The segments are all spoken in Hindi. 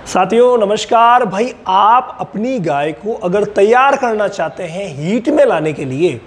साथियों नमस्कार। भाई आप अपनी गाय को अगर तैयार करना चाहते हैं हीट में लाने के लिए,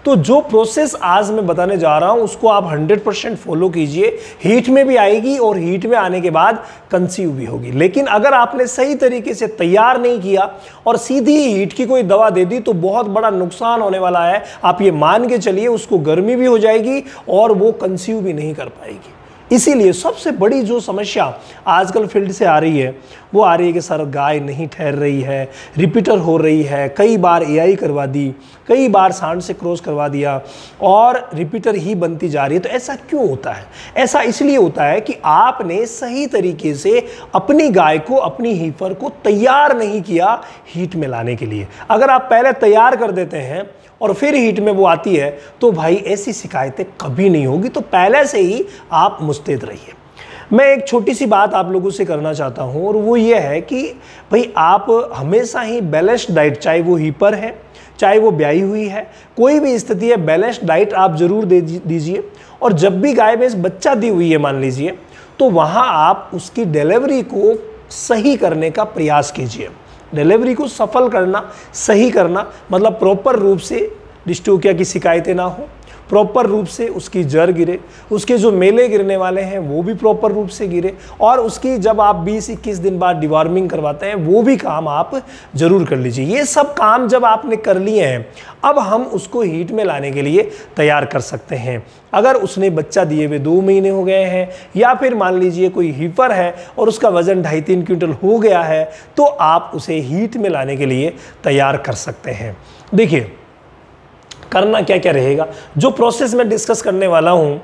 तो जो प्रोसेस आज मैं बताने जा रहा हूं उसको आप 100% फॉलो कीजिए। हीट में भी आएगी और हीट में आने के बाद कंसीव भी होगी। लेकिन अगर आपने सही तरीके से तैयार नहीं किया और सीधी हीट की कोई दवा दे दी तो बहुत बड़ा नुकसान होने वाला है। आप ये मान के चलिए, उसको गर्मी भी हो जाएगी और वो कंसीव भी नहीं कर पाएगी। इसीलिए सबसे बड़ी जो समस्या आजकल फील्ड से आ रही है वो आ रही है कि सर गाय नहीं ठहर रही है, रिपीटर हो रही है, कई बार एआई करवा दी, कई बार सांड से क्रॉस करवा दिया और रिपीटर ही बनती जा रही है। तो ऐसा क्यों होता है? ऐसा इसलिए होता है कि आपने सही तरीके से अपनी गाय को, अपनी हीफर को तैयार नहीं किया हीट में लाने के लिए। अगर आप पहले तैयार कर देते हैं और फिर हीट में वो आती है तो भाई ऐसी शिकायतें कभी नहीं होगी। तो पहले से ही आप मुस्तैद रहिए। मैं एक छोटी सी बात आप लोगों से करना चाहता हूं और वो ये है कि भाई आप हमेशा ही बैलेंस्ड डाइट, चाहे वो हीपर है चाहे वो ब्याई हुई है, कोई भी स्थिति है, बैलेंस्ड डाइट आप जरूर दे दीजिए। और जब भी गाय भैंस बच्चा दी हुई है मान लीजिए, तो वहां आप उसकी डिलीवरी को सही करने का प्रयास कीजिए। डिलीवरी को सफल करना, सही करना मतलब प्रॉपर रूप से डिस्टोकिया की शिकायतें ना हो, प्रॉपर रूप से उसकी जड़ गिरे, उसके जो मेले गिरने वाले हैं वो भी प्रॉपर रूप से गिरे, और उसकी जब आप 20-21 दिन बाद डिवॉर्मिंग करवाते हैं वो भी काम आप जरूर कर लीजिए। ये सब काम जब आपने कर लिए हैं, अब हम उसको हीट में लाने के लिए तैयार कर सकते हैं। अगर उसने बच्चा दिए हुए 2 महीने हो गए हैं, या फिर मान लीजिए कोई हीफर है और उसका वजन 2.5-3 क्विंटल हो गया है, तो आप उसे हीट में लाने के लिए तैयार कर सकते हैं। देखिए करना क्या क्या रहेगा। जो प्रोसेस मैं डिस्कस करने वाला हूं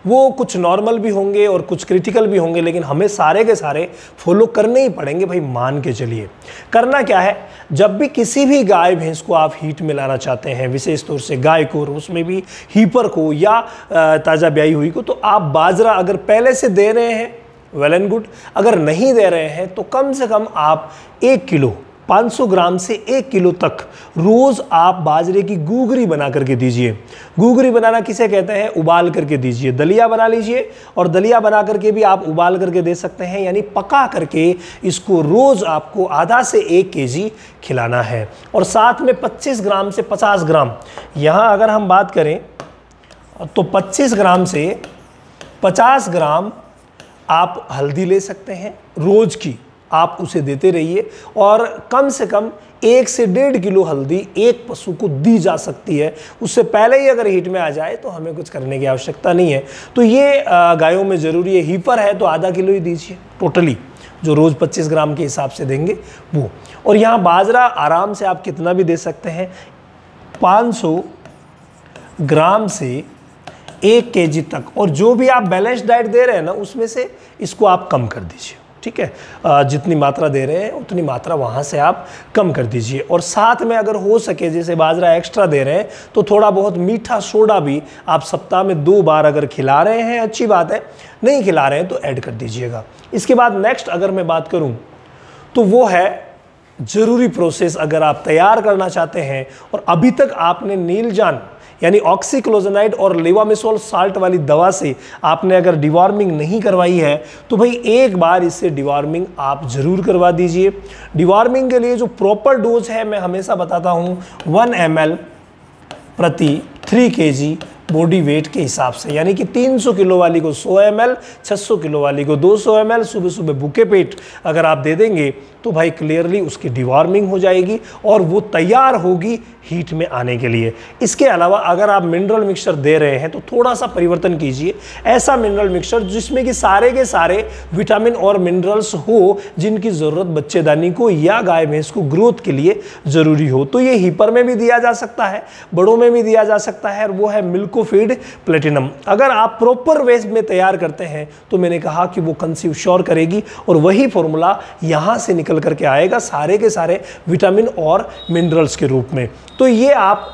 वो कुछ नॉर्मल भी होंगे और कुछ क्रिटिकल भी होंगे, लेकिन हमें सारे के सारे फॉलो करने ही पड़ेंगे। भाई मान के चलिए करना क्या है। जब भी किसी भी गाय भैंस को आप हीट में लाना चाहते हैं, विशेष तौर से गाय को और उसमें भी हीपर को या ताज़ा ब्याई हुई को, तो आप बाजरा अगर पहले से दे रहे हैं वेल एंड गुड। अगर नहीं दे रहे हैं तो कम से कम आप 1 किलो 500 ग्राम से 1 किलो तक रोज आप बाजरे की गुगरी बना करके दीजिए। गुगरी बनाना किसे कहते हैं? उबाल करके दीजिए। दलिया बना लीजिए, और दलिया बना करके भी आप उबाल करके दे सकते हैं, यानी पका करके इसको रोज आपको आधा से 1 केजी खिलाना है। और साथ में 25 ग्राम से 50 ग्राम, यहाँ अगर हम बात करें तो 25 ग्राम से 50 ग्राम आप हल्दी ले सकते हैं रोज की, आप उसे देते रहिए। और कम से कम 1 से 1.5 किलो हल्दी एक पशु को दी जा सकती है। उससे पहले ही अगर हीट में आ जाए तो हमें कुछ करने की आवश्यकता नहीं है। तो ये गायों में ज़रूरी है। हीपर है तो आधा किलो ही दीजिए टोटली, जो रोज़ 25 ग्राम के हिसाब से देंगे वो। और यहाँ बाजरा आराम से आप कितना भी दे सकते हैं, 500 ग्राम से 1 केजी तक। और जो भी आप बैलेंस डाइट दे रहे हैं ना, उसमें से इसको आप कम कर दीजिए। ठीक है, जितनी मात्रा दे रहे हैं उतनी मात्रा वहाँ से आप कम कर दीजिए। और साथ में अगर हो सके, जैसे बाजरा एक्स्ट्रा दे रहे हैं तो थोड़ा बहुत मीठा सोडा भी आप सप्ताह में 2 बार अगर खिला रहे हैं अच्छी बात है, नहीं खिला रहे हैं तो ऐड कर दीजिएगा। इसके बाद नेक्स्ट अगर मैं बात करूँ तो वो है ज़रूरी प्रोसेस। अगर आप तैयार करना चाहते हैं और अभी तक आपने नीलजान यानी ऑक्सीक्लोजनाइड और लेवामिसोल साल्ट वाली दवा से आपने अगर डिवॉर्मिंग नहीं करवाई है, तो भाई एक बार इससे डिवॉर्मिंग आप ज़रूर करवा दीजिए। डिवॉर्मिंग के लिए जो प्रॉपर डोज है मैं हमेशा बताता हूँ 1 ml प्रति 3 kg बॉडी वेट के हिसाब से, यानी कि 300 किलो वाली को 100 ml, 600 किलो वाली को 200 ml सुबह सुबह भूखे पेट अगर आप दे देंगे तो भाई क्लियरली उसकी डिवॉर्मिंग हो जाएगी और वो तैयार होगी हीट में आने के लिए। इसके अलावा अगर आप मिनरल मिक्सचर दे रहे हैं तो थोड़ा सा परिवर्तन कीजिए। ऐसा मिनरल मिक्सचर जिसमें कि सारे के सारे विटामिन और मिनरल्स हो जिनकी ज़रूरत बच्चेदानी को या गाय भैंस को ग्रोथ के लिए ज़रूरी हो। तो ये हीपर में भी दिया जा सकता है, बड़ों में भी दिया जा सकता है, और वो है मिल्कोफीड प्लेटिनम। अगर आप प्रॉपर वे में तैयार करते हैं तो मैंने कहा कि वो कंसीव श्योर करेगी, और वही फॉर्मूला यहाँ से निकल करके आएगा सारे के सारे विटामिन और मिनरल्स के रूप में। तो ये आप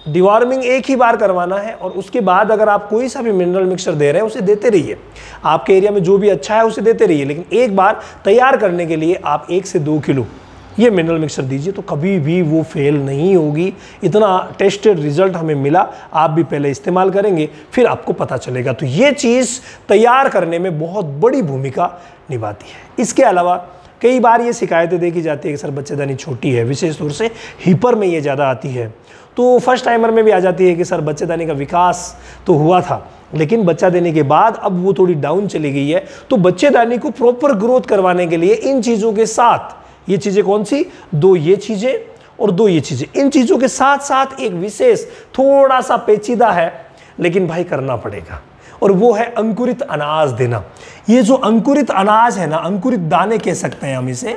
डिवॉर्मिंग एक ही बार करवाना है, और उसके बाद अगर आप कोई सा भी मिनरल मिक्सचर दे रहे हैं उसे देते रहिए। आपके एरिया में जो भी अच्छा है उसे देते रहिए, लेकिन एक बार तैयार करने के लिए आप 1 से 2 किलो ये मिनरल मिक्सचर दीजिए, तो कभी भी वो फेल नहीं होगी। इतना टेस्टेड रिजल्ट हमें मिला। आप भी पहले इस्तेमाल करेंगे फिर आपको पता चलेगा। तो ये चीज़ तैयार करने में बहुत बड़ी भूमिका निभाती है। इसके अलावा कई बार ये शिकायतें देखी जाती है कि सर बच्चेदानी छोटी है, विशेष तौर से हिपर में ये ज़्यादा आती है। तो फर्स्ट टाइमर में भी आ जाती है कि सर बच्चेदानी का विकास तो हुआ था लेकिन बच्चा देने के बाद अब वो थोड़ी डाउन चली गई है। तो बच्चेदानी को प्रॉपर ग्रोथ करवाने के लिए इन चीज़ों के साथ, ये चीज़ें कौन सी, 2 ये चीज़ें और 2 ये चीज़ें, इन चीज़ों के साथ साथ एक विशेष थोड़ा सा पेचीदा है लेकिन भाई करना पड़ेगा, और वो है अंकुरित अनाज देना। ये जो अंकुरित अनाज है ना, अंकुरित दाने कह सकते हैं हम इसे,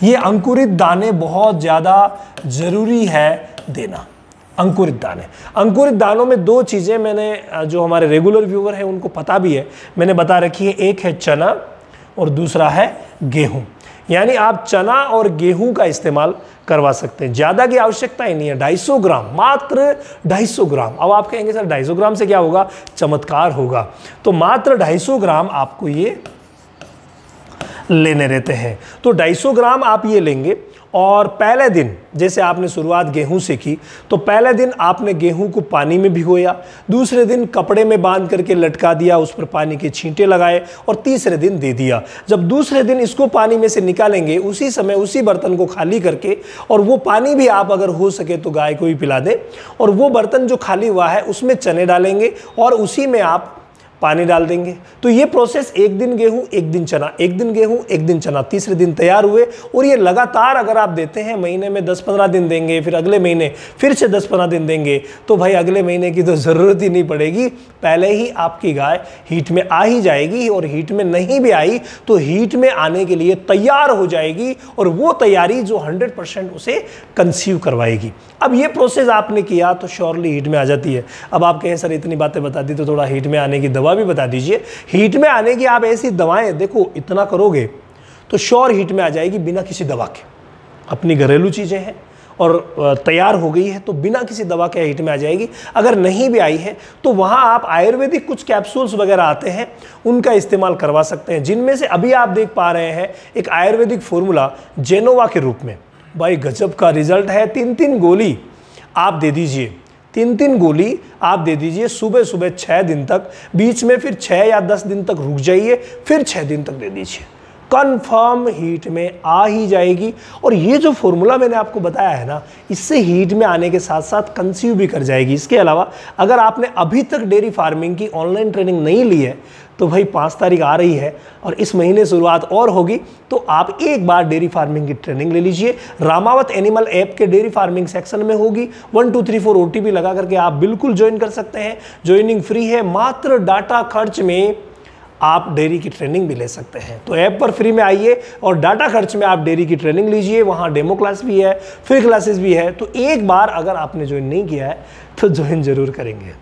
ये अंकुरित दाने बहुत ज़्यादा ज़रूरी है देना। अंकुरित दाने, अंकुरित दानों में 2 चीज़ें मैंने, जो हमारे रेगुलर व्यूअर हैं उनको पता भी है, मैंने बता रखी है। एक है चना और दूसरा है गेहूं। यानी आप चना और गेहूं का इस्तेमाल करवा सकते हैं। ज़्यादा की आवश्यकता ही नहीं है, 250 ग्राम, मात्र 250 ग्राम। अब आप कहेंगे सर 250 ग्राम से क्या होगा, चमत्कार होगा। तो मात्र 250 ग्राम आपको ये लेने रहते हैं। तो 250 ग्राम आप ये लेंगे और पहले दिन, जैसे आपने शुरुआत गेहूं से की, तो पहले दिन आपने गेहूं को पानी में भिगोया, दूसरे दिन कपड़े में बांध करके लटका दिया, उस पर पानी के छींटे लगाए और तीसरे दिन दे दिया। जब दूसरे दिन इसको पानी में से निकालेंगे, उसी समय उसी बर्तन को खाली करके, और वो पानी भी आप अगर हो सके तो गाय को ही पिला दें, और वो बर्तन जो खाली हुआ है उसमें चने डालेंगे और उसी में आप पानी डाल देंगे। तो ये प्रोसेस 1 दिन गेहूं 1 दिन चना, 1 दिन गेहूं 1 दिन चना, तीसरे दिन तैयार हुए। और ये लगातार अगर आप देते हैं, महीने में 10-15 दिन देंगे, फिर अगले महीने फिर से 10-15 दिन देंगे, तो भाई अगले महीने की तो ज़रूरत ही नहीं पड़ेगी, पहले ही आपकी गाय हीट में आ ही जाएगी। और हीट में नहीं भी आई तो हीट में आने के लिए तैयार हो जाएगी, और वो तैयारी जो 100% उसे कंसीव करवाएगी। अब ये प्रोसेस आपने किया तो श्योरली हीट में आ जाती है। अब आप कहें सर इतनी बातें बता दी तो थोड़ा हीट में आने की दवा भी बता दीजिए। हीट में आने की आप ऐसी दवाएं, देखो इतना करोगे तो श्योर हीट में आ जाएगी बिना किसी दवा के। अपनी घरेलू चीजें हैं और तैयार हो गई है तो बिना किसी दवा के हीट में आ जाएगी। अगर नहीं भी आई है तो वहां आप आयुर्वेदिक कुछ कैप्सूल्स वगैरह आते हैं, उनका इस्तेमाल करवा सकते हैं, जिनमें से अभी आप देख पा रहे हैं एक आयुर्वेदिक फॉर्मूला जेनोवा के रूप में। भाई गजब का रिजल्ट है। 3-3 गोली आप दे दीजिए, 3-3 गोली आप दे दीजिए सुबह सुबह 6 दिन तक, बीच में फिर 6 या 10 दिन तक रुक जाइए, फिर 6 दिन तक दे दीजिए, कंफर्म हीट में आ ही जाएगी। और ये जो फॉर्मूला मैंने आपको बताया है ना, इससे हीट में आने के साथ साथ कंसीव भी कर जाएगी। इसके अलावा अगर आपने अभी तक डेयरी फार्मिंग की ऑनलाइन ट्रेनिंग नहीं ली है तो भाई 5 तारीख आ रही है और इस महीने शुरुआत और होगी, तो आप एक बार डेयरी फार्मिंग की ट्रेनिंग ले लीजिए। रामावत एनिमल ऐप के डेयरी फार्मिंग सेक्शन में होगी। 1234 OTP लगा करके आप बिल्कुल ज्वाइन कर सकते हैं। ज्वाइनिंग फ्री है, मात्र डाटा खर्च में आप डेयरी की ट्रेनिंग भी ले सकते हैं। तो ऐप पर फ्री में आइए और डाटा खर्च में आप डेयरी की ट्रेनिंग लीजिए। वहाँ डेमो क्लास भी है, फ्री क्लासेस भी है। तो एक बार अगर आपने ज्वाइन नहीं किया है तो ज्वाइन जरूर करेंगे।